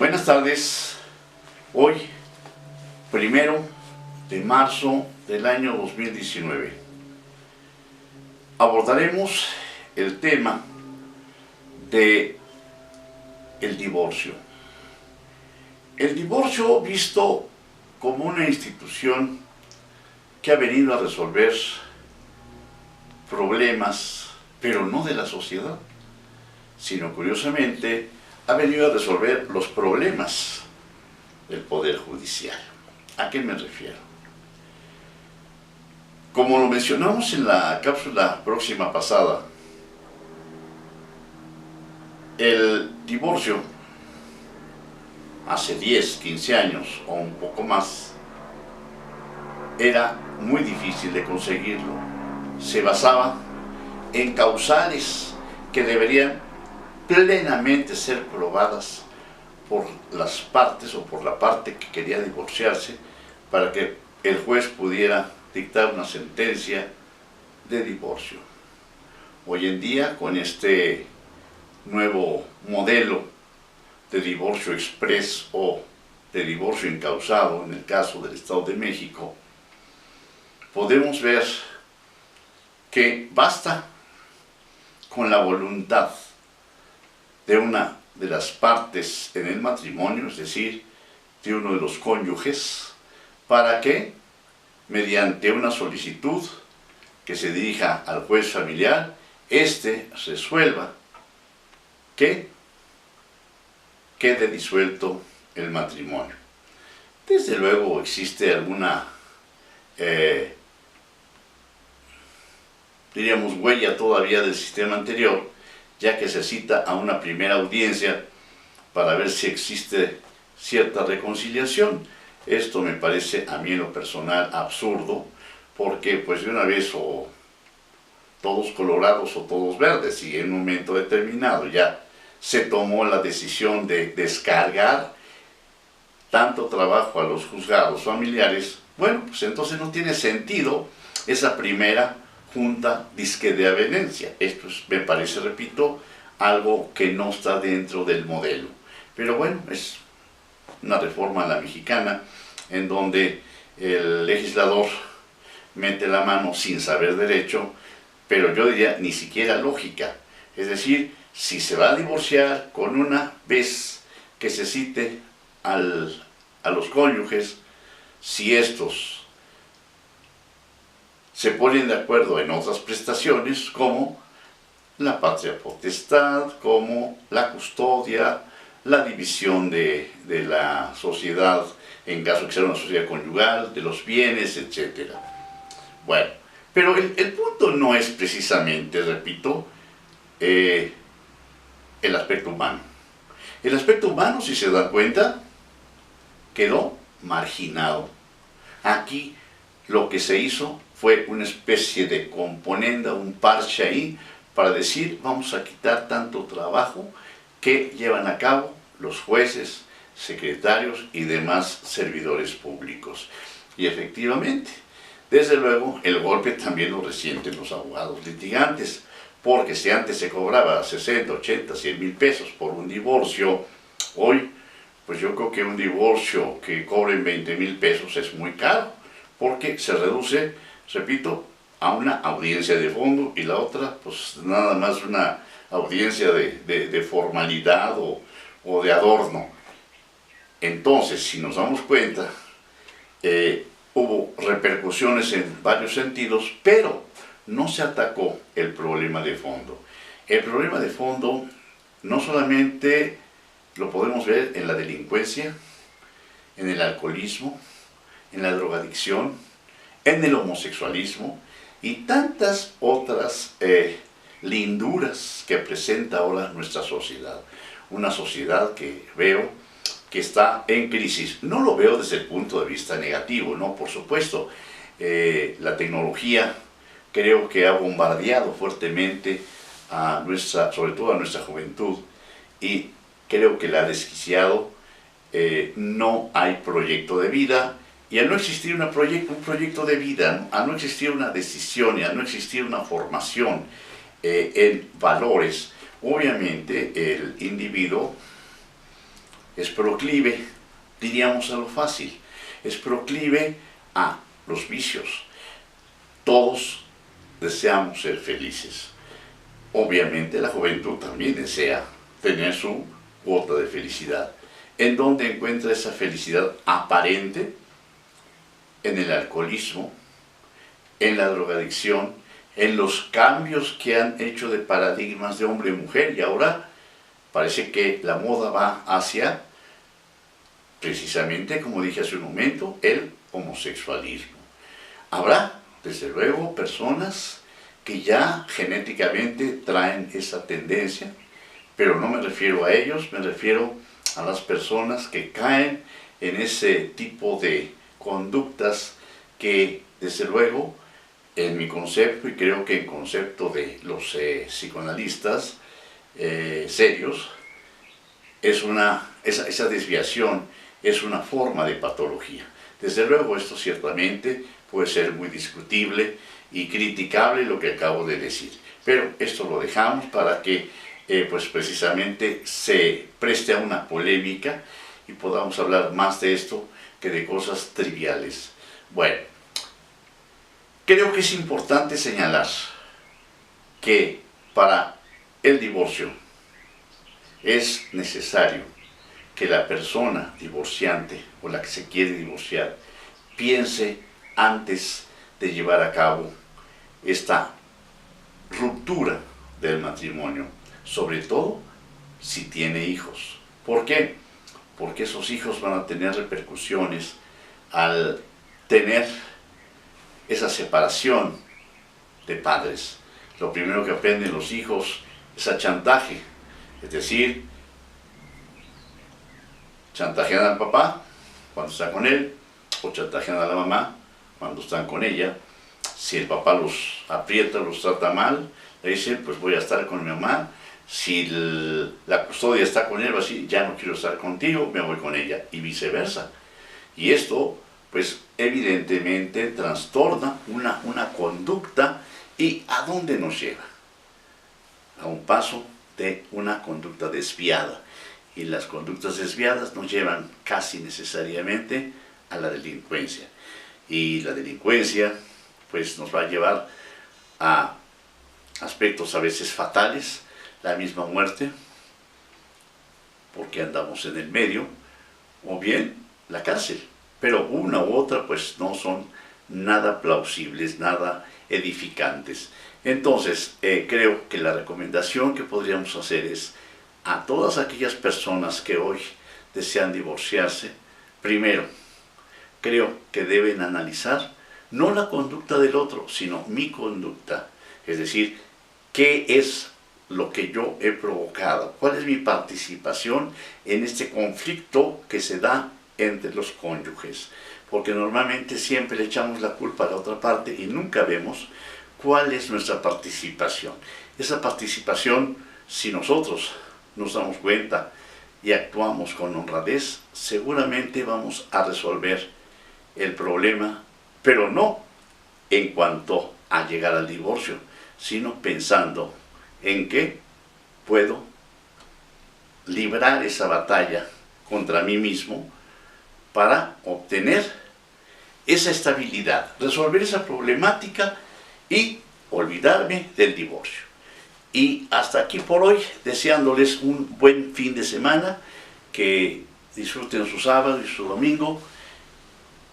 Buenas tardes. Hoy, 1 de marzo del año 2019, abordaremos el tema de el divorcio. El divorcio visto como una institución que ha venido a resolver problemas, pero no de la sociedad, sino curiosamente ha venido a resolver los problemas del Poder Judicial. ¿A qué me refiero? Como lo mencionamos en la cápsula próxima pasada, el divorcio hace 10, 15 años o un poco más era muy difícil de conseguirlo. Se basaba en causales que deberían plenamente ser probadas por las partes o por la parte que quería divorciarse para que el juez pudiera dictar una sentencia de divorcio. Hoy en día, con este nuevo modelo de divorcio express o de divorcio incausado, en el caso del Estado de México, podemos ver que basta con la voluntad de una de las partes en el matrimonio, es decir, de uno de los cónyuges, para que, mediante una solicitud que se dirija al juez familiar, éste resuelva que quede disuelto el matrimonio. Desde luego existe alguna, diríamos, huella todavía del sistema anterior, ya que se cita a una primera audiencia para ver si existe cierta reconciliación. Esto me parece a mí en lo personal absurdo, porque pues de una vez o todos colorados o todos verdes, y en un momento determinado ya se tomó la decisión de descargar tanto trabajo a los juzgados familiares, bueno, pues entonces no tiene sentido esa primera junta disque de avenencia. Esto es, me parece, repito, algo que no está dentro del modelo. Pero bueno, es una reforma a la mexicana en donde el legislador mete la mano sin saber derecho, pero yo diría ni siquiera lógica. Es decir, si se va a divorciar con una vez que se cite a los cónyuges, si estos se ponen de acuerdo en otras prestaciones como la patria potestad, como la custodia, la división de la sociedad, en caso de que sea una sociedad conyugal, de los bienes, etc. Bueno, pero el punto no es precisamente, repito, el aspecto humano. El aspecto humano, si se dan cuenta, quedó marginado. Aquí lo que se hizo fue una especie de componenda, un parche ahí, para decir, vamos a quitar tanto trabajo que llevan a cabo los jueces, secretarios y demás servidores públicos. Y efectivamente, desde luego, el golpe también lo resienten los abogados litigantes, porque si antes se cobraba 60, 80, 100 mil pesos por un divorcio, hoy, pues yo creo que un divorcio que cobren 20 mil pesos es muy caro, porque se reduce, repito, a una audiencia de fondo y la otra, pues nada más una audiencia de formalidad o de adorno. Entonces, si nos damos cuenta, hubo repercusiones en varios sentidos, pero no se atacó el problema de fondo. El problema de fondo no solamente lo podemos ver en la delincuencia, en el alcoholismo, en la drogadicción, en el homosexualismo y tantas otras linduras que presenta ahora nuestra sociedad. Una sociedad que veo que está en crisis. No lo veo desde el punto de vista negativo, no, por supuesto. La tecnología creo que ha bombardeado fuertemente a sobre todo a nuestra juventud, y creo que la ha desquiciado. No hay proyecto de vida, y al no existir un proyecto de vida, al no existir una decisión y al no existir una formación en valores, obviamente el individuo es proclive, diríamos, a lo fácil, es proclive a los vicios. Todos deseamos ser felices. Obviamente la juventud también desea tener su cuota de felicidad. ¿En dónde encuentra esa felicidad aparente? En el alcoholismo, en la drogadicción, en los cambios que han hecho de paradigmas de hombre y mujer, y ahora parece que la moda va hacia, precisamente como dije hace un momento, el homosexualismo. Habrá, desde luego, personas que ya genéticamente traen esa tendencia, pero no me refiero a ellos, me refiero a las personas que caen en ese tipo de conductas que, desde luego, en mi concepto, y creo que en concepto de los psicoanalistas serios, esa desviación es una forma de patología. Desde luego, esto ciertamente puede ser muy discutible y criticable lo que acabo de decir, pero esto lo dejamos para que pues precisamente se preste a una polémica y podamos hablar más de esto que de cosas triviales. Bueno, creo que es importante señalar que para el divorcio es necesario que la persona divorciante o la que se quiere divorciar piense antes de llevar a cabo esta ruptura del matrimonio, sobre todo si tiene hijos. ¿Por qué? Porque esos hijos van a tener repercusiones al tener esa separación de padres. Lo primero que aprenden los hijos es a chantaje, es decir, chantajean al papá cuando está con él, o chantajean a la mamá cuando están con ella. Si el papá los aprieta, los trata mal, le dicen, pues voy a estar con mi mamá. Si la custodia está con él, va a decir, ya no quiero estar contigo, me voy con ella, y viceversa. Y esto, pues evidentemente trastorna una conducta. ¿Y a dónde nos lleva? A un paso de una conducta desviada. Y las conductas desviadas nos llevan casi necesariamente a la delincuencia. Y la delincuencia, pues nos va a llevar a aspectos a veces fatales, la misma muerte, porque andamos en el medio, o bien la cárcel. Pero una u otra pues no son nada plausibles, nada edificantes. Entonces creo que la recomendación que podríamos hacer es a todas aquellas personas que hoy desean divorciarse, primero, creo que deben analizar no la conducta del otro, sino mi conducta. Es decir, ¿qué es lo que yo he provocado? ¿Cuál es mi participación en este conflicto que se da entre los cónyuges? Porque normalmente siempre le echamos la culpa a la otra parte y nunca vemos cuál es nuestra participación. Esa participación, si nosotros nos damos cuenta y actuamos con honradez, seguramente vamos a resolver el problema, pero no en cuanto a llegar al divorcio, sino pensando en que puedo librar esa batalla contra mí mismo para obtener esa estabilidad, resolver esa problemática y olvidarme del divorcio. Y hasta aquí por hoy, deseándoles un buen fin de semana, que disfruten su sábado y su domingo,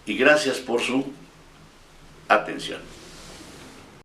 y gracias por su atención.